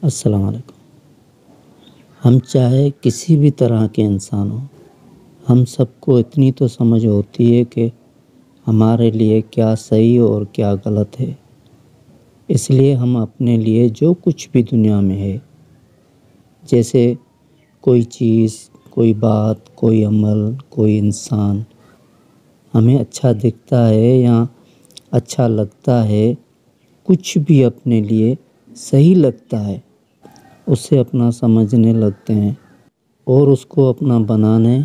السلام علیکم۔ ہم چاہے کسی بھی طرح کے انسان ہوں، ہم سب کو اتنی تو سمجھ ہوتی ہے کہ ہمارے لیے کیا صحیح اور کیا غلط ہے۔ اس لیے ہم اپنے لیے جو کچھ بھی دنیا میں ہے، جیسے کوئی چیز، کوئی بات، کوئی عمل، کوئی انسان ہمیں اچھا دکھتا ہے یا اچھا لگتا ہے، کچھ بھی اپنے لیے صحیح لگتا ہے اسے اپنا سمجھنے لگتے ہیں اور اس کو اپنا بنانے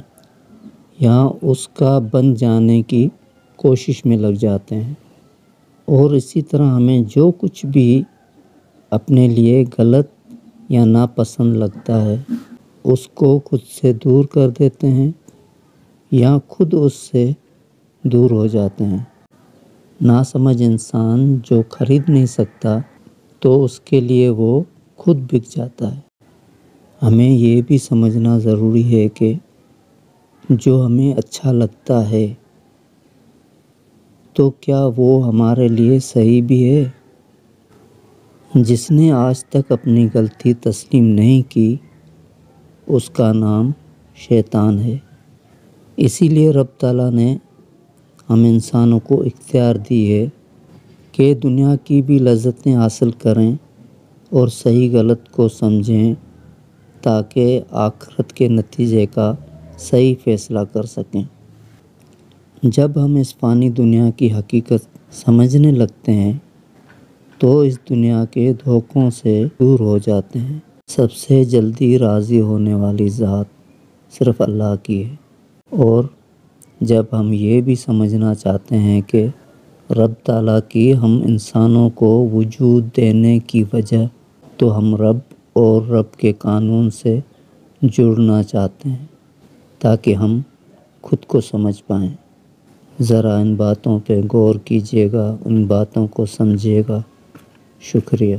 یا اس کا بن جانے کی کوشش میں لگ جاتے ہیں۔ اور اسی طرح ہمیں جو کچھ بھی اپنے لیے غلط یا ناپسند لگتا ہے اس کو خود سے دور کر دیتے ہیں یا خود اس سے دور ہو جاتے ہیں۔ ناسمجھ انسان جو خرید نہیں سکتا تو اس کے لیے وہ خود بک جاتا ہے۔ ہمیں یہ بھی سمجھنا ضروری ہے کہ جو ہمیں اچھا لگتا ہے تو کیا وہ ہمارے لیے صحیح بھی ہے؟ جس نے آج تک اپنی غلطی تسلیم نہیں کی اس کا نام شیطان ہے۔ اسی لیے رب تعالیٰ نے ہم انسانوں کو اختیار دی ہے کہ دنیا کی بھی لذتیں حاصل کریں اور صحیح غلط کو سمجھیں تاکہ آخرت کے نتیجے کا صحیح فیصلہ کر سکیں۔ جب ہم اس فانی دنیا کی حقیقت سمجھنے لگتے ہیں تو اس دنیا کے دھوکوں سے دور ہو جاتے ہیں۔ سب سے جلدی راضی ہونے والی ذات صرف اللہ کی ہے، اور جب ہم یہ بھی سمجھنا چاہتے ہیں کہ رب تعالیٰ کی ہم انسانوں کو وجود دینے کی وجہ، تو ہم رب اور رب کے قانون سے جڑنا چاہتے ہیں تاکہ ہم خود کو سمجھ پائیں۔ ذرا ان باتوں پہ غور کیجیے گا، ان باتوں کو سمجھیے گا۔ شکریہ۔